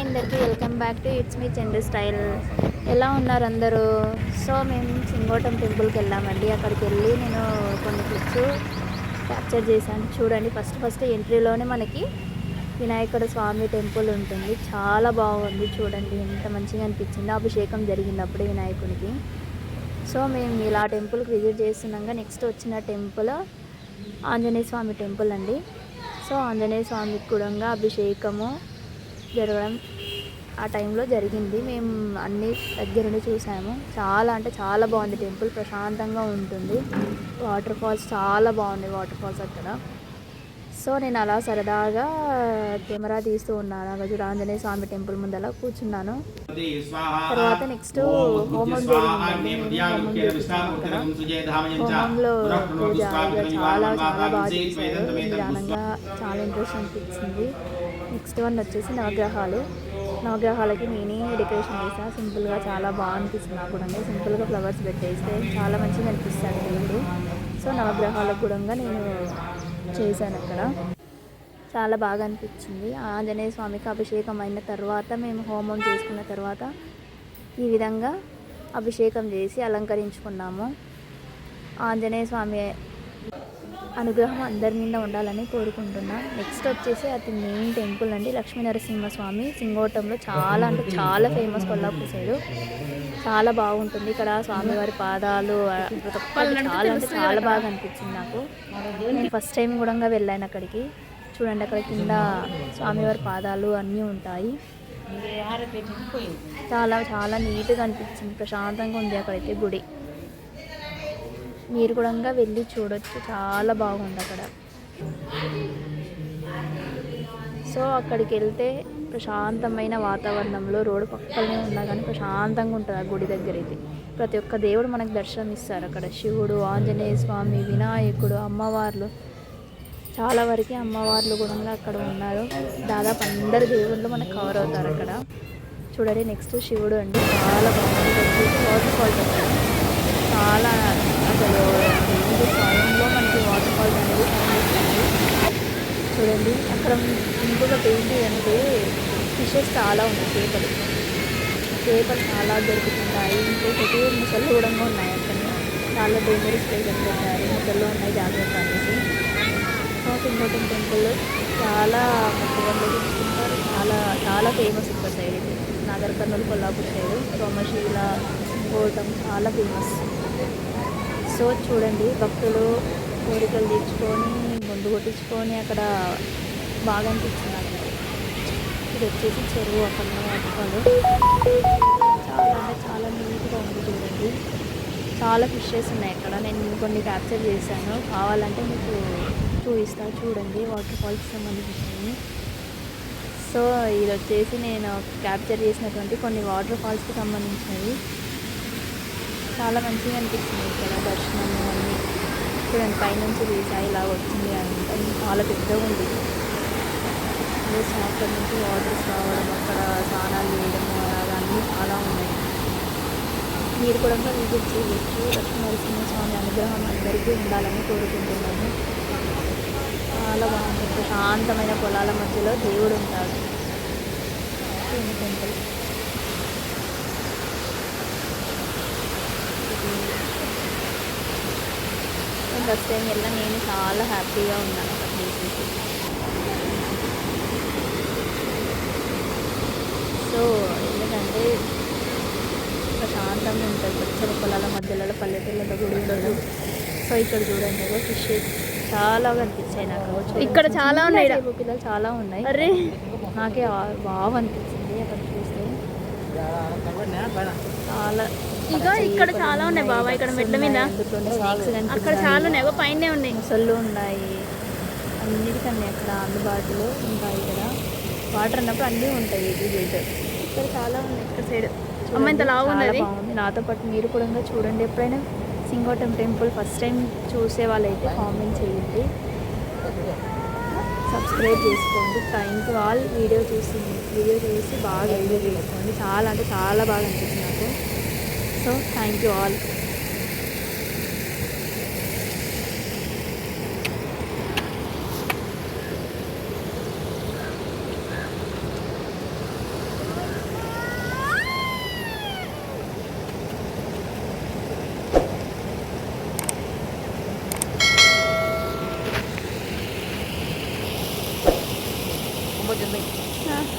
అందరికీ welcome back to it's me Chandra style. ఎలా ఉన్నారు అందరూ? సో మేము సింగోటం టెంపుల్కి వెళ్ళామండి. అక్కడికి వెళ్ళి నేను కొన్ని క్లిప్స్ క్యాప్చర్ చేశాను. చూడండి, ఫస్ట్ ఎంట్రీలోనే మనకి వినాయకుడు స్వామి టెంపుల్ ఉంటుంది. చాలా బాగుంది. చూడండి ఎంత మంచిగా అనిపించిందో. అభిషేకం జరిగింది అప్పుడే వినాయకుడికి. సో మేము ఇలా టెంపుల్కి విజిట్ చేస్తున్నాగా నెక్స్ట్ వచ్చిన టెంపుల్ ఆంజనేయ స్వామి టెంపుల్ అండి. సో ఆంజనేయ స్వామికి కూడా అభిషేకము జరగడం ఆ టైంలో జరిగింది. మేము అన్ని దగ్గరుండి చూసాము. చాలా అంటే చాలా బాగుంది టెంపుల్. ప్రశాంతంగా ఉంటుంది. వాటర్ ఫాల్స్ చాలా బాగుంది. వాటర్ ఫాల్స్ అక్కడ. సో నేను అలా సరదాగా కెమెరా తీస్తూ ఉన్నాను. గజుడు ఆంజనేయ స్వామి టెంపుల్ ముందర కూర్చున్నాను. తర్వాత నెక్స్ట్ హోమం జరిగింది. హోమంలో పూజ చాలా చాలా బాగా చేశారు. నిదానంగా చాలా ఇంట్రెస్ట్ అనిపించింది. నెక్స్ట్ వన్ వచ్చేసి నవగ్రహాలకి నేనే డెకరేషన్ చేసాను. సింపుల్గా చాలా బాగా అనిపిస్తుంది నాకు కూడా. సింపుల్గా ఫ్లవర్స్ పెట్టేస్తే చాలా మంచిగా అనిపిస్తుంది దేవుడు. సో నవగ్రహాలకు కూడా నేను చేశాను అక్కడ. చాలా బాగా అనిపించింది. ఆంజనేయ స్వామికి అభిషేకం అయిన తర్వాత మేము హోమం చేసుకున్న తర్వాత ఈ విధంగా అభిషేకం చేసి అలంకరించుకున్నాము. ఆంజనేయ స్వామి అనుగ్రహం అందరి మీద ఉండాలని కోరుకుంటున్నాం. నెక్స్ట్ వచ్చేసి అది మెయిన్ టెంపుల్ అండి, లక్ష్మీనరసింహస్వామి. సింగోటంలో చాలా అంటే చాలా ఫేమస్. కొల్లాపూర్ సైడు చాలా బాగుంటుంది. ఇక్కడ స్వామివారి పాదాలు చాలా అంటే చాలా బాగా అనిపించింది నాకు. నేను ఫస్ట్ టైం కూడా వెళ్ళాను అక్కడికి. చూడండి, అక్కడ కింద స్వామివారి పాదాలు అన్నీ ఉంటాయి. చాలా చాలా నీట్గా అనిపించింది. ప్రశాంతంగా ఉంది అక్కడైతే గుడి. మీరు కూడా వెళ్ళి చూడొచ్చు. చాలా బాగుంది అక్కడ. సో అక్కడికి వెళ్తే ప్రశాంతమైన వాతావరణంలో రోడ్డు పక్కనే ఉన్నా కానీ ప్రశాంతంగా ఉంటుంది ఆ గుడి దగ్గర అయితే. ప్రతి ఒక్క దేవుడు మనకు దర్శనం ఇస్తారు అక్కడ. శివుడు, ఆంజనేయ స్వామి, వినాయకుడు, అమ్మవార్లు, చాలా వరకు అమ్మవార్లు కూడా అక్కడ ఉన్నారు. దాదాపు అందరు దేవుళ్ళు మనకు కవర్ అవుతారు అక్కడ. చూడండి, నెక్స్ట్ శివుడు అండి. చాలా బాగుంది. వాటర్ ఫాల్స్ అక్కడ చాలా అసలు స్వయంలో మనకి వాటర్ ఫాల్స్ అనేది కనిపిస్తుంది. చూడండి, అక్కడ ఇంకొక ఏంటి అంటే ఫిషెస్ చాలా ఉన్నాయి. చేపలు చాలా దొరుకుతుంటాయి. ఇంకొకటి ముసళ్ళు కూడా ఉన్నాయి అక్కడ. చాలా డేంజరస్ ప్లేస్ అని పెట్టారు. ముసళ్ళు ఉన్నాయి, జాగ్రత్త అనేసి. సింగోటం టెంపుల్ చాలా మంచిగా తీసుకుంటారు. చాలా చాలా ఫేమస్ ఇక్కడ సైడ్ అయితే. నాగర్ కర్నూలు, కొల్లాపూర్ సైడు సోమశీల, సింగోటం చాలా ఫేమస్. సో చూడండి, భక్తులు కోరికలు తీర్చుకొని ముందు కొట్టించుకొని అక్కడ బాగా అనిపించింది నాకు. ఇది వచ్చేసి చెరువు. అక్కడ అటుకలు చాలా అంటే చాలా నీట్గా ఉంది. చూడండి, చాలా ఫిషెస్ ఉన్నాయి అక్కడ. నేను కొన్ని క్యాప్చర్ చేశాను, కావాలంటే మీకు చూపిస్తా. చూడండి, వాటర్ ఫాల్స్కి సంబంధించినవి. సో ఇది వచ్చేసి నేను క్యాప్చర్ చేసినటువంటి కొన్ని వాటర్ ఫాల్స్కి సంబంధించినవి. చాలా మంచిగా అనిపించింది ఇక్కడ దర్శనము అన్నీ. చూడండి, పైనుంచి తీసా ఇలా వచ్చింది అంటే చాలా పెద్దగా ఉంది. అక్కడ నుంచి వాటర్స్ రావడం, అక్కడ స్నానాలు చేయడము అలాగా అన్నీ చాలా ఉన్నాయి. మీరు కూడా విజిట్ చేయవచ్చు. లక్ష్మీనరసింహస్వామి అనుగ్రహం అందరికీ ఉండాలని కోరుకుంటున్నాను. చాలా బాగుంది. ప్రశాంతమైన పొలాల మధ్యలో దేవుడు ఉంటాడు. టెంపుల్ ఫస్ట్ టైం వెళ్ళా. నేను చాలా హ్యాపీగా ఉన్నాను అక్కడ ప్లేసెస్. సో ఎందుకంటే ప్రశాంతంగా ఉంటుంది. పచ్చని పొలాల మధ్యలో పల్లెటూళ్ళలో గుడి ఉండదు. సో ఇక్కడ చూడండి, ఫిషెస్ చాలా కనిపించాయి నాకు. ఇక్కడ చాలా ఉన్నాయి, పిల్లలు చాలా ఉన్నాయి. అరే నాకే బాగా అనిపించింది అక్కడ చూస్తే. చాలా ఇక ఇక్కడ చాలా ఉన్నాయి బాబా. ఇక్కడ మెట్ల మీద అక్కడ చాలా ఉన్నాయి. పైన ఉన్నాయి, ముసళ్ళు ఉన్నాయి. అన్నిటికన్నా అక్కడ అందుబాటులో ఉంటాయి కదా. వాటర్ అన్నప్పుడు అన్నీ ఉంటాయి. ఇక్కడ చాలా ఉన్నాయి. ఇక్కడ సైడ్ అమ్మ ఇంత లావు ఉన్నది. బాగుంది. నాతో పాటు మీరు కూడా చూడండి. ఎప్పుడైనా సింగోటం టెంపుల్ ఫస్ట్ టైం చూసే వాళ్ళైతే కామెంట్ చేయండి, సబ్స్క్రైబ్ చేసుకోండి. Thank you all. వీడియో చూసి బాగా ఎంజాయ్ చేసుకోండి. చాలా అంటే చాలా బాగా అనిపిస్తుంది నాకు. So thank you all. बहुत जल्दी